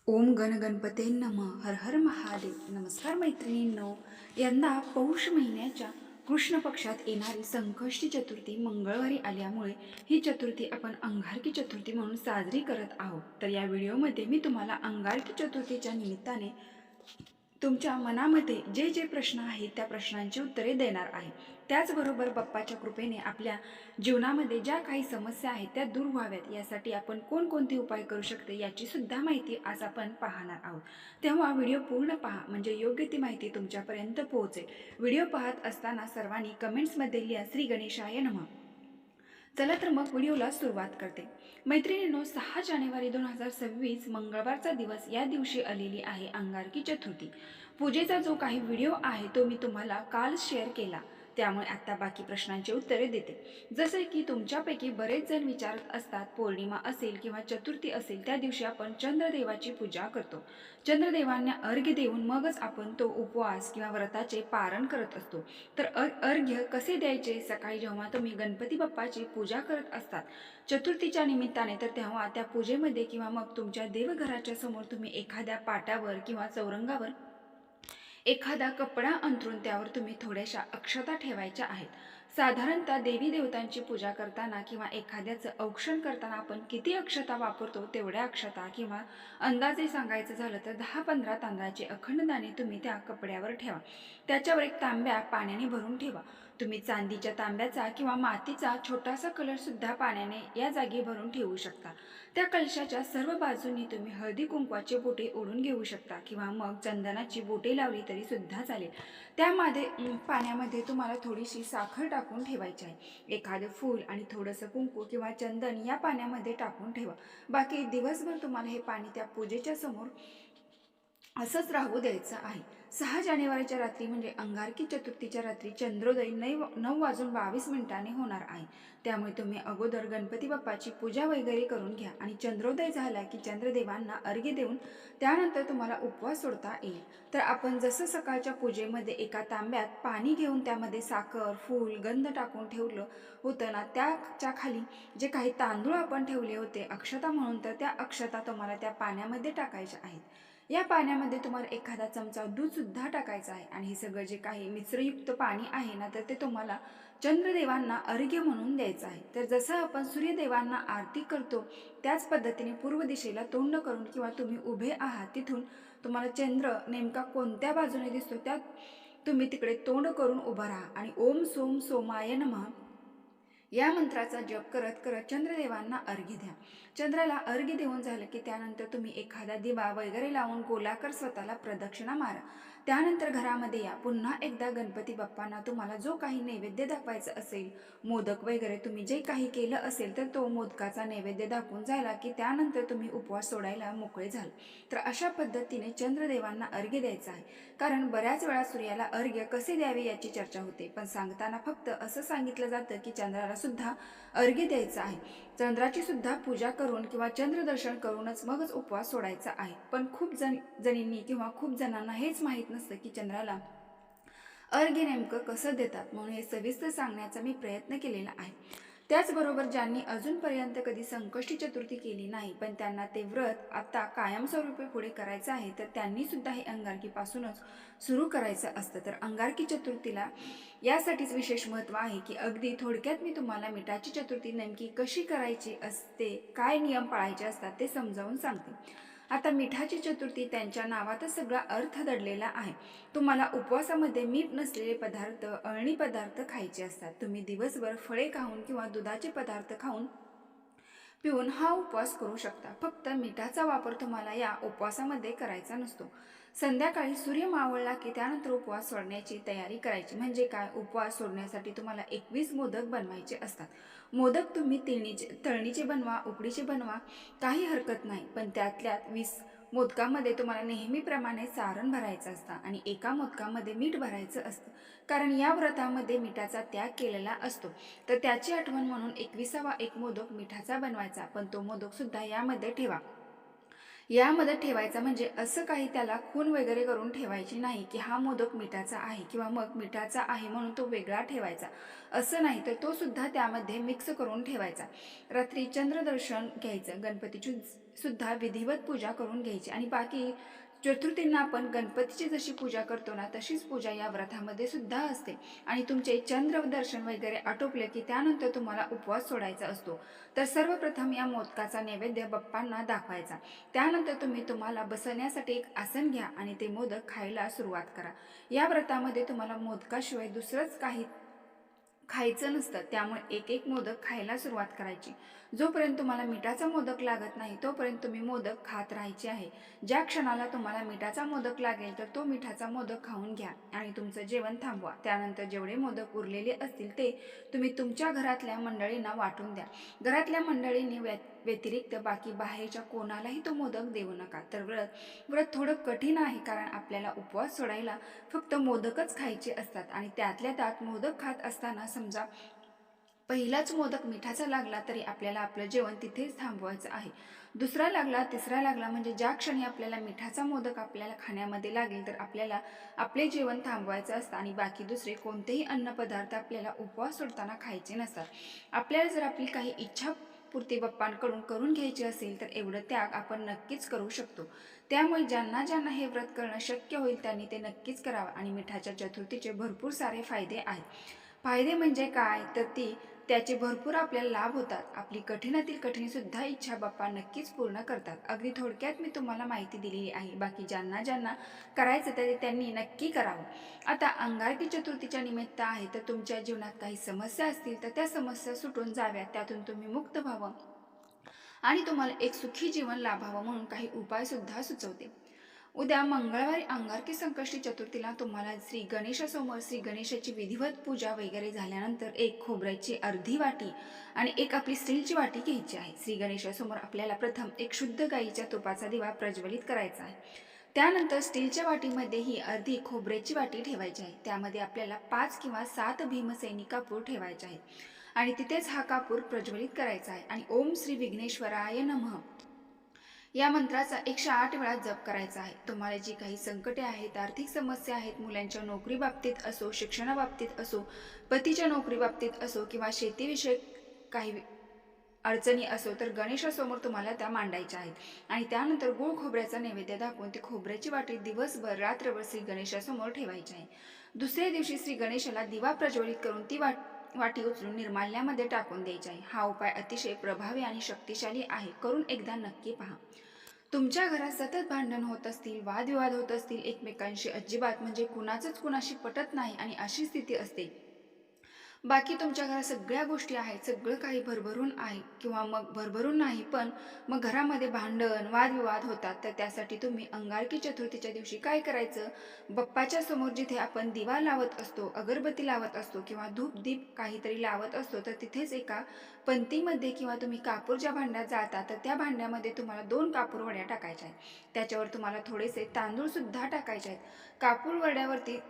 ओम गण गणपते नमः. हर हर महादेव. नमस्कार मैत्रिणींनो. यंदा पौष महिन्याच्या कृष्ण पक्षात येणारी संकष्टी चतुर्थी मंगळवारी आल्यामुळे ही चतुर्थी आपण अंगारकी चतुर्थी म्हणून साजरी करत आहोत. तर या व्हिडिओमध्ये मी तुम्हाला अंगारकी चतुर्थीच्या निमित्ताने तुमच्या मनामध्ये जे जे प्रश्न आहेत त्या प्रश्नांची उत्तरे देणार आहे. त्याचबरोबर बाप्पाच्या कृपेने आपल्या जीवनामध्ये ज्या काही समस्या आहेत त्या दूर व्हाव्यात यासाठी आपण कोणकोणते उपाय करू शकते याची सुद्धा माहिती आज आपण पाहणार आहोत. तेव्हा व्हिडिओ पूर्ण पहा म्हणजे योग्य ती माहिती तुमच्यापर्यंत पोहोचेल. व्हिडिओ पाहत असताना सर्वांनी कमेंट्समध्ये लिहा श्री गणेशाय नमः. चला तर मग व्हिडिओला सुरुवात करते. मैत्रिणींनो, 6 जानेवारी 2026 मंगळवारचा दिवस, या दिवशी आलेली आहे अंगारकी चतुर्थी. पूजेचा जो काही व्हिडिओ आहे तो मी तुम्हाला काल शेअर केला, त्यामुळे आता बाकी प्रश्नांची उत्तरे देते. जसे की तुमच्यापैकी बरेच जण विचारत असतात, पौर्णिमा असेल किंवा चतुर्थी असेल त्या दिवशी आपण चंद्रदेवाची पूजा करतो. चंद्रदेवांना अर्घ्य देऊन मगच आपण तो उपवास किंवा व्रताचे पारण करत असतो. तर अर्घ्य कसे द्यायचे? सकाळी जेव्हा तुम्ही गणपती बाप्पाची पूजा करत असतात चतुर्थीच्या निमित्ताने, तर तेव्हा त्या पूजेमध्ये किंवा मग तुमच्या देवघराच्या समोर तुम्ही एखाद्या पाटावर किंवा चौरंगावर एखादा कपडा अंथरून त्यावर तुम्ही थोड्याशा अक्षता ठेवायच्या आहेत. साधारणतः देवी देवतांची पूजा करताना किंवा एखाद्याचं औक्षण करताना आपण किती अक्षता वापरतो तेवढ्या अक्षता, किंवा अंदाजे सांगायचं झालं तर 10-15 तांदळाचे अखंड दाणे तुम्ही त्या कपड्यावर ठेवा. त्याच्यावर एक तांब्या पाण्याने भरून ठेवा. तुम्ही चांदीच्या तांब्याचा किंवा मातीचा छोटासा कलश सुद्धा पाण्याने या जागी भरून ठेवू शकता. त्या कलशाच्या सर्व बाजूंनी तुम्ही हळदी कुंकवाचे बोटे ओढून घेऊ शकता किंवा मग चंदनाची बोटे लावली तरी सुद्धा चालेल. त्यामध्ये पाण्यामध्ये तुम्हाला थोडीशी साखर टाकून ठेवायची आहे. एखादं फूल आणि थोडंसं कुंकू किंवा चंदन या पाण्यामध्ये टाकून ठेवा. बाकी दिवसभर तुम्हाला हे पाणी त्या पूजेच्या समोर असंच राहू द्यायचं आहे. 6 जानेवारीच्या रात्री म्हणजे अंगारकी चतुर्थीच्या रात्री चंद्रोदय 9:22 होणार आहे. त्यामुळे तुम्ही अगोदर गणपती बाप्पाची पूजा वगैरे करून घ्या आणि चंद्रोदय झाला की चंद्रदेवांना अर्घ्य देऊन त्यानंतर तुम्हाला उपवास सोडता येईल. तर आपण जसं सकाळच्या पूजेमध्ये एका तांब्यात पाणी घेऊन त्यामध्ये साखर, फूल, गंध टाकून ठेवलं होतं ना, त्याच्या खाली जे काही तांदूळ आपण ठेवले होते अक्षता म्हणून, तर त्या अक्षता तुम्हाला त्या पाण्यामध्ये टाकायच्या आहेत. या पाण्यामध्ये तुम्हाला एखादा चमचा दूध सुद्धा टाकायचा आहे आणि हे सगळं जे काही मिश्रयुक्त पाणी आहे ना, तर ते तुम्हाला चंद्रदेवांना अर्घ्य म्हणून द्यायचं आहे. तर जसं आपण सूर्यदेवांना आरती करतो त्याच पद्धतीने पूर्व दिशेला तोंड करून किंवा तुम्ही उभे आहात तिथून तुम्हाला चंद्र नेमका कोणत्या बाजूने दिसतो त्या तुम्ही तिकडे तोंड करून उभा राहा आणि ओम सोम सोमाय नमः या मंत्राचा जप करत करत चंद्रदेवांना अर्घ्य द्या. चंद्राला अर्घ्य देऊन झालं की त्यानंतर तुम्ही एखादा दिवा वगैरे लावून गोलाकार स्वतःला प्रदक्षिणा मारा. त्यानंतर घरामध्ये या. पुन्हा एकदा गणपती बाप्पांना तुम्हाला जो काही नैवेद्य दाखवायचा असेल, मोदक वगैरे तुम्ही जे काही केलं असेल तर तो मोदकाचा नैवेद्य दाखवून झाला की त्यानंतर तुम्ही उपवास सोडायला मोकळे झाल. तर अशा पद्धतीने चंद्रदेवांना अर्घ्य द्यायचं आहे. कारण बऱ्याच वेळा सूर्याला अर्घ्य कसे द्यावे याची चर्चा होते, पण सांगताना फक्त असं सांगितलं जातं की चंद्राला सुद्धा अर्घ्य द्यायचं आहे. चंद्राची सुद्धा पूजा करून किंवा चंद्रदर्शन करूनच मगच उपवास सोडायचा आहे. पण खूप जणींनी किंवा खूप जणांना हेच माहीत नसतं की चंद्राला अर्घ्य नेमकं कसं देतात, म्हणून हे सविस्तर सांगण्याचा मी प्रयत्न केलेला आहे. त्याचबरोबर ज्यांनी अजूनपर्यंत कधी संकष्टी चतुर्थी केली नाही पण त्यांना ते व्रत आता कायमस्वरूपी पुढे करायचं आहे, तर त्यांनी सुद्धा हे अंगारकीपासूनच सुरू करायचं असतं. तर अंगारकी चतुर्थीला यासाठीच विशेष महत्त्व आहे की अगदी थोडक्यात मी तुम्हाला मिठाची चतुर्थी नेमकी कशी करायची असते, काय नियम पाळायचे असतात ते समजावून सांगते. आता मिठाची चतुर्थी त्यांच्या नावातच सगळा अर्थ दडलेला आहे. तुम्हाला उपवासामध्ये मीठ नसलेले पदार्थ, अळणी पदार्थ खायचे असतात. तुम्ही दिवसभर फळे खाऊन किंवा दुधाचे पदार्थ खाऊन पिऊन हा उपवास करू शकता. फक्त मिठाचा वापर तुम्हाला या उपवासामध्ये करायचा नसतो. संध्याकाळी सूर्य मावळला की त्यानंतर उपवास सोडण्याची तयारी करायची. म्हणजे काय, उपवास सोडण्यासाठी तुम्हाला 21 मोदक बनवायचे असतात. मोदक तुम्ही तळणीचे बनवा, उकडीचे बनवा, काही हरकत नाही, पण त्यातल्यात 20 मोदकामध्ये तुम्हाला नेहमीप्रमाणे सारण भरायचं असतं आणि एका मोदकामध्ये मीठ भरायचं असतं. कारण या व्रतामध्ये मिठाचा त्याग केलेला असतो. तर त्याची आठवण म्हणून 21वा एक मोदक मिठाचा बनवायचा, पण तो मोदक सुद्धा यामध्ये ठेवा. यामध्ये ठेवायचा म्हणजे असं काही त्याला खून वगैरे करून ठेवायची नाही की हा मोदक मिठाचा आहे किंवा मग मिठाचा आहे म्हणून तो वेगळा ठेवायचा, असं नाही. तर तो सुद्धा त्यामध्ये मिक्स करून ठेवायचा. रात्री चंद्रदर्शन घ्यायचं. गणपतीची सुद्धा विधिवत पूजा करून घ्यायची आणि बाकी चतुर्थींना आपण गणपतीची जशी पूजा करतो ना तशीच पूजा या व्रतामध्ये सुद्धा असते. आणि तुमचे चंद्र दर्शन वगैरे आटोपले की त्यानंतर तुम्हाला उपवास सोडायचा असतो. तर सर्वप्रथम या मोदकाचा नैवेद्य बाप्पांना दाखवायचा. त्यानंतर तुम्हाला बसण्यासाठी एक आसन घ्या आणि ते मोदक खायला सुरुवात करा. या व्रतामध्ये तुम्हाला मोदकाशिवाय दुसरंच काही खायचं नसतं, त्यामुळे एक एक मोदक खायला सुरुवात करायची. जोपर्यंत तुम्हाला मिठाचा मोदक लागत नाही तोपर्यंत तुम्ही मोदक खात राहायचे आहे. ज्या क्षणाला तुम्हाला मिठाचा मोदक लागेल तर तो मिठाचा मोदक खाऊन घ्या आणि तुमचं जेवण थांबवा. त्यानंतर जेवढे मोदक उरलेले असतील ते तुम्ही तुमच्या घरातल्या मंडळींना वाटून द्या. घरातल्या मंडळींनी व्यतिरिक्त बाकी बाहेरच्या कोणालाही तो मोदक देऊ नका. तर व्रत थोडं कठीण आहे, कारण आपल्याला उपवास सोडायला फक्त मोदकच खायचे असतात आणि त्यातल्या त्यात मोदक खात असताना समजा पहिलाच मोदक मिठाचा लागला तरी आपल्याला आपलं जेवण तिथेच थांबवायचं आहे. दुसरा लागला, तिसरा लागला, म्हणजे ज्या क्षणी आपल्याला मिठाचा मोदक आपल्याला खाण्यामध्ये लागेल तर आपल्याला आपले जेवण थांबवायचं असतं आणि बाकी दुसरे कोणतेही अन्नपदार्थ आपल्याला उपवास सोडताना खायचे नसतात. आपल्याला जर आपली काही इच्छा पूर्ती बाप्पांकडून करून घ्यायची असेल तर एवढं त्याग आपण नक्कीच करू शकतो. त्यामुळे ज्यांना ज्यांना हे व्रत करणं शक्य होईल त्यांनी ते नक्कीच करावं. आणि मिठाच्या चतुर्थीचे भरपूर सारे फायदे आहेत. फायदे म्हणजे काय तर त्याचे भरपूर आपल्याला लाभ होतात. आपली कठीणातील कठीणसुद्धा इच्छा बाप्पा नक्कीच पूर्ण करतात. अगदी थोडक्यात मी तुम्हाला माहिती दिलेली आहे. बाकी ज्यांना ज्यांना करायचं ते त्यांनी नक्की करावं. आता अंगारकी चतुर्थीच्या निमित्त आहे, तर तुमच्या जीवनात काही समस्या असतील तर त्या समस्या सुटून जाव्यात, त्यातून तुम्ही मुक्त व्हावं आणि तुम्हाला एक सुखी जीवन लाभावं म्हणून काही उपायसुद्धा सुचवते. उद्या मंगळवारी अंगारकी संकष्टी चतुर्थीला तुम्हाला श्री गणेशासमोर श्री गणेशाची विधिवत पूजा वगैरे झाल्यानंतर एक खोबऱ्याची अर्धी वाटी आणि एक आपली स्टीलची वाटी घ्यायची आहे. श्री गणेशासमोर आपल्याला प्रथम एक शुद्ध गाईच्या तुपाचा दिवा प्रज्वलित करायचा आहे. त्यानंतर स्टीलच्या वाटीमध्ये ही अर्धी खोबऱ्याची वाटी ठेवायची आहे. त्यामध्ये आपल्याला 5 किंवा 7 भीमसेनी कापूर ठेवायचे आहे आणि तिथेच हा कापूर प्रज्वलित करायचा आहे आणि ओम श्री विघ्नेश्वराय नमः या मंत्राचा 108 वेळा जप करायचा आहे. तुम्हाला जी काही संकटे आहेत, आर्थिक समस्या आहेत, मुलांच्या नोकरी बाबतीत असो, शिक्षणाबाबतीत असो, पतीच्या नोकरी बाबतीत असो किंवा शेतीविषयक काही अडचणी असो, तर गणेशासमोर तुम्हाला त्या मांडायच्या आहेत. आणि त्यानंतर गूळ खोबऱ्याचा नैवेद्य दाखवून ती खोबऱ्याची वाटी दिवसभर रात्रभर श्री गणेशासमोर ठेवायची आहे. दुसऱ्या दिवशी श्री गणेशाला दिवा प्रज्वलित करून ती वाटी उचलून निर्माल्यामध्ये टाकून द्यायची आहे. हा उपाय अतिशय प्रभावी आणि शक्तिशाली आहे. करून एकदा नक्की पहा. तुमच्या घरात सतत भांडण होत असतील, वादविवाद होत असतील, एकमेकांशी अजिबात म्हणजे कुणाचंच कुणाशी पटत नाही आणि अशी स्थिती असते, बाकी तुमच्या घरात सगळ्या गोष्टी आहेत, सगळं काही भरभरून आहे किंवा मग भरभरून नाही, पण मग घरामध्ये भांडण वादविवाद होतात, तर त्यासाठी तुम्ही अंगारकी चतुर्थीच्या दिवशी काय करायचं, बाप्पाच्या समोर जिथे आपण दिवा लावत असतो, अगरबत्ती लावत असतो किंवा धूप दीप काहीतरी लावत असतो, तर तिथेच एका पंतीमध्ये किंवा तुम्ही कापूर ज्या भांड्यात जाता तर त्या भांड्यामध्ये तुम्हाला 2 कापूर वड्या टाकायच्या आहेत. त्याच्यावर तुम्हाला थोडेसे तांदूळसुद्धा टाकायचे आहेत. कापूर वड्यावरती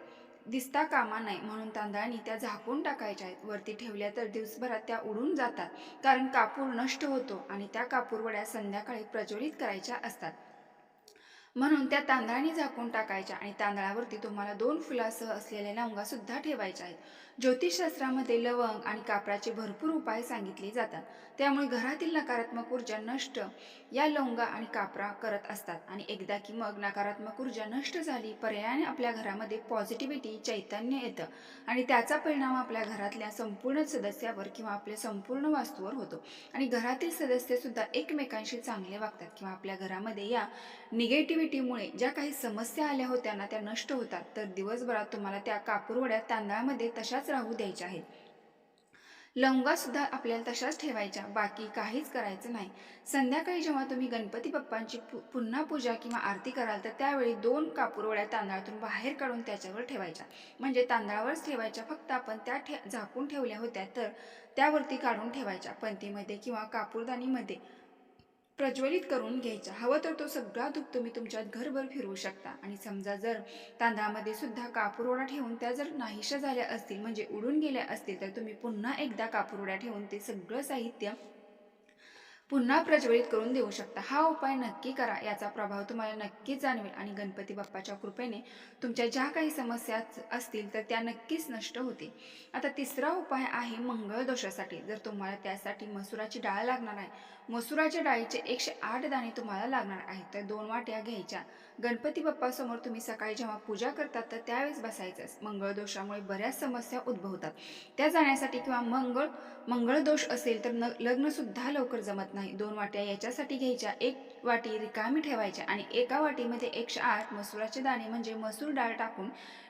दिसता कामा नये म्हणून तांदळांनी त्या झाकून टाकायच्या आहेत. वरती ठेवल्या तर दिवसभरात त्या उडून जातात, कारण कापूर नष्ट होतो आणि त्या कापूरवड्या संध्याकाळी प्रज्वलित करायच्या असतात. म्हणून त्या तांदळाने झाकून टाकायच्या आणि तांदळावरती तुम्हाला 2 फुलासह असलेल्या लवंगा सुद्धा ठेवायच्या आहेत. ज्योतिषशास्त्रामध्ये लवंग आणि कापराचे भरपूर उपाय सांगितले जातात. त्यामुळे घरातील नकारात्मक ऊर्जा नष्ट या लवंगा आणि कापरा करत असतात आणि एकदा की मग नकारात्मक ऊर्जा नष्ट झाली, पर्यायाने आपल्या घरामध्ये पॉझिटिव्हिटी चैतन्य येतं आणि त्याचा परिणाम आपल्या घरातल्या संपूर्ण सदस्यावर किंवा आपल्या संपूर्ण वास्तूवर होतो आणि घरातील सदस्य सुद्धा एकमेकांशी चांगले वागतात किंवा आपल्या घरामध्ये या निगेटिव्हिटीमुळे ज्या काही समस्या आल्या होत्या ना त्या नष्ट होतात. तर दिवसभरात तुम्हाला त्या कापूरवड्या तांदळामध्ये तशाच राहू द्यायच्या आहेत. लवंगा सुद्धा आपल्याला तशाच ठेवायच्या, बाकी काहीच करायचं नाही. संध्याकाळी जेव्हा तुम्ही गणपती बाप्पांची पुन्हा पूजा किंवा आरती कराल तर त्यावेळी 2 कापूरवड्या तांदळातून बाहेर काढून त्याच्यावर ठेवायच्या, म्हणजे तांदळावरच ठेवायच्या. फक्त आपण त्या झाकून ठेवल्या होत्या तर त्यावरती काढून ठेवायच्या, पंतीमध्ये किंवा कापूरदानीमध्ये प्रज्वलित करून घ्यायचा. हवं तर तो सगळा धूप तुम्ही तुमच्यात घरभर फिरवू शकता. आणि समजा जर तांदळामध्ये सुद्धा कापूरवडा ठेवून त्या जर नाहीशा झाल्या असतील म्हणजे उडून गेल्या असतील तर तुम्ही पुन्हा एकदा कापूरवड्या ठेवून ते सगळं साहित्य पुन्हा प्रज्वलित करून देऊ शकता. हा उपाय नक्की करा. याचा प्रभाव तुम्हाला नक्कीच जाणवेल आणि गणपती बाप्पाच्या कृपेने तुमच्या ज्या काही समस्या असतील तर त्या नक्कीच नष्ट होतील. आता तिसरा उपाय आहे मंगळ दोषासाठी. जर तुम्हाला त्यासाठी मसुराची डाळ लागणार आहे, मसुराच्या डाळीचे 108 दाणे तुम्हाला लागणार आहेत. तर 2 वाट्या घ्यायच्या. गणपती बाप्पासमोर तुम्ही सकाळी जेव्हा पूजा करतात तर त्यावेळेस बसायचं. मंगळ दोषामुळे बऱ्याच समस्या उद्भवतात. त्या जाण्यासाठी किंवा मंगळ दोष असेल तर लग्नसुद्धा लवकर जमत नाही. 2 वाट्या याच्यासाठी घ्यायच्या. 1 वाटी रिकामी ठेवायच्या आणि एका वाटीमध्ये 108 मसुराचे दाणे म्हणजे मसूर डाळ टाकून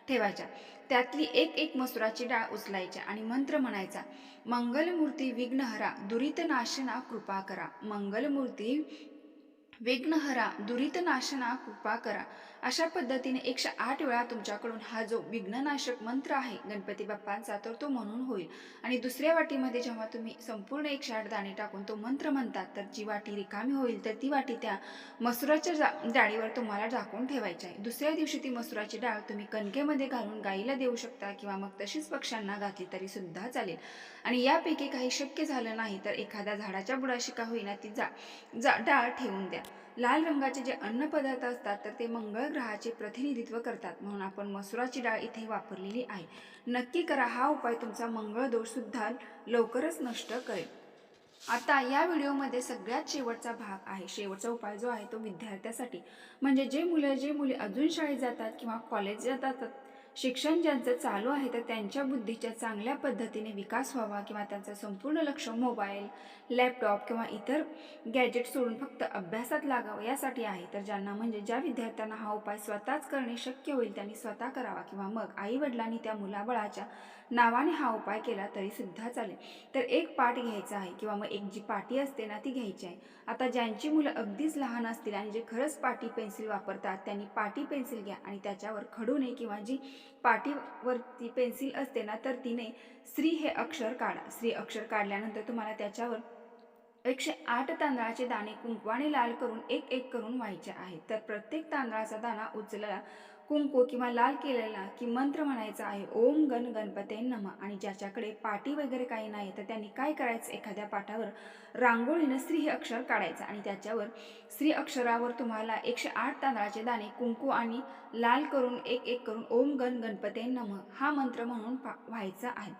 ठेवायच्या. त्यातली एक मसुराची डाळ उचलायची आणि मंत्र म्हणायचा, मंगलमूर्ती विघ्नहरा दुरितनाशना कृपा करा. मंगलमूर्ती विघ्नहरा दुरितनाशना कृपा करा. अशा पद्धतीने 108 वेळा तुमच्याकडून हा जो विघ्ननाशक मंत्र आहे गणपती बाप्पांचा तर तो म्हणून होईल. आणि दुसऱ्या वाटीमध्ये जेव्हा तुम्ही संपूर्ण 108 दाणे टाकून तो मंत्र म्हणतात तर जी वाटी रिकामी होईल तर ती वाटी त्या मसुराच्या डाळीवर तुम्हाला झाकून ठेवायची आहे. दुसऱ्या दिवशी ती मसुराची डाळ तुम्ही कणकेमध्ये घालून गाईला देऊ शकता किंवा मग तशीच पक्ष्यांना घातली तरी सुद्धा चालेल. आणि यापैकी काही शक्य झालं नाही तर एखाद्या झाडाच्या बुडाशी का होईना ती डाळ ठेवून द्या. लाल रंगाचे जे अन्नपदार्थ असतात तर ते मंगळ ग्रहाचे प्रतिनिधित्व करतात, म्हणून आपण मसुराची डाळ इथे वापरलेली आहे. नक्की करा. हा उपाय तुमचा मंगळ दोष सुद्धा लवकरच नष्ट करेल. आता या व्हिडिओमध्ये सगळ्यात शेवटचा भाग आहे. शेवटचा उपाय जो आहे तो विद्यार्थ्यासाठी, म्हणजे जे मुले अजून शाळेत जातात किंवा कॉलेज जातात, शिक्षण ज्यांचं चालू आहे तर त्यांच्या बुद्धीच्या चांगल्या पद्धतीने विकास व्हावा किंवा त्यांचं संपूर्ण लक्ष मोबाईल, लॅपटॉप किंवा इतर गॅजेट सोडून फक्त अभ्यासात लागावं यासाठी आहे. तर ज्या विद्यार्थ्यांना हा उपाय स्वतःच करणे शक्य होईल त्यांनी स्वतः करावा किंवा मग आई वडिलांनी त्या मुलाबळाच्या नावाने हा उपाय केला तरी सुद्धा चालेल. तर एक पाट घ्यायचा आहे किंवा मग एक जी पाटी असते ना ती घ्यायची आहे. आता ज्यांची मुलं अगदीच लहान असतील आणि जे खरंच पाटी पेन्सिल वापरतात त्यांनी पाटी पेन्सिल घ्या आणि त्याच्यावर खडूने किंवा जी पाटीवरती पेन्सिल असते ना तर तिने श्री हे अक्षर काढा. श्री अक्षर काढल्यानंतर तुम्हाला त्याच्यावर 108 तांदळाचे दाणे कुंकवाने लाल करून एक करून व्हायचे आहेत. तर प्रत्येक तांदळाचा दाणा उचलला कुंकू किंवा लाल केलेला की मंत्र म्हणायचा आहे, ओम गण गणपते नमः. आणि ज्याच्याकडे पाटी वगैरे काही नाही तर त्यांनी काय करायचं, एखाद्या पाटावर रांगोळीनं श्री हे अक्षर काढायचं आणि त्याच्यावर श्री अक्षरावर तुम्हाला 108 तांदळाचे दाणे कुंकू आणि लाल करून एक करून ओम गण गणपते नमः हा मंत्र म्हणून व्हायचा आहे.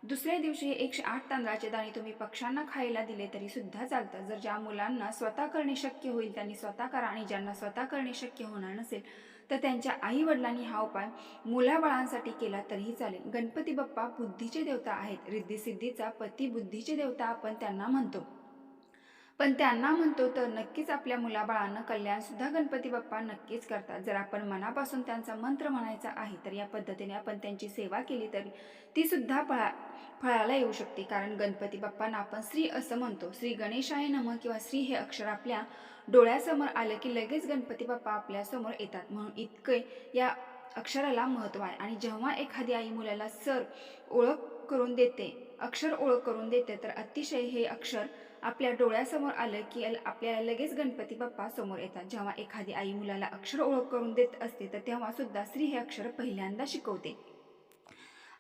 दुसऱ्या दिवशी 108 तांदळाचे दाणे तुम्ही पक्ष्यांना खायला दिले तरी सुद्धा चालतं. जर ज्या मुलांना स्वतः करणे शक्य होईल त्यांनी स्वतः करा आणि ज्यांना स्वतः करणे शक्य होणार नसेल तर त्यांच्या आई वडिलांनी हा उपाय मुलाबाळांसाठी केला तरीही चालेल. गणपती बाप्पा बुद्धीचे देवता आहेत. रिद्धी-सिद्धीचा पती बुद्धीचे देवता आपण त्यांना म्हणतो. पण त्यांना म्हणतो तर नक्कीच आपल्या मुलाबाळांना कल्याण सुद्धा गणपती बाप्पा नक्कीच करतात. जर आपण मनापासून त्यांचा मंत्र म्हणायचा आहे तर या पद्धतीने आपण त्यांची सेवा केली तरी ती सुद्धा फळाला येऊ शकते. कारण गणपती बाप्पांना आपण श्री असं म्हणतो. श्री गणेशाय नमः किंवा श्री हे अक्षर आपल्या डोळ्यासमोर आलं की लगेच गणपती बाप्पा आपल्यासमोर येतात, म्हणून इतके या अक्षराला महत्त्व आहे. आणि जेव्हा एखादी आई मुलाला अक्षर ओळख करून देते तर अतिशय हे अक्षर आपल्या डोळ्यासमोर आलं की आपल्याला लगेच गणपती बाप्पा समोर येतात. जेव्हा एखादी आई मुलाला अक्षर ओळख करून देत असते तर तेव्हा सुद्धा श्री हे अक्षर पहिल्यांदा शिकवते.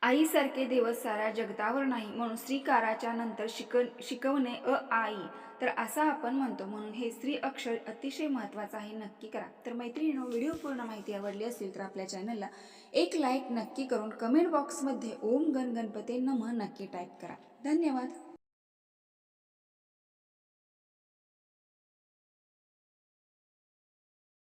आईसारखे दिवस साऱ्या जगतावर नाही, म्हणून श्रीकाराच्या नंतर शिकवणे आई तर असा आपण म्हणतो. म्हणून हे श्री अक्षर अतिशय महत्त्वाचं आहे. नक्की करा. तर मैत्रिणींनो, व्हिडिओ पूर्ण माहिती आवडली असेल तर आपल्या चॅनलला एक लाईक नक्की करून कमेंट बॉक्समध्ये ओम गण गणपते नमः नक्की टाईप करा. धन्यवाद.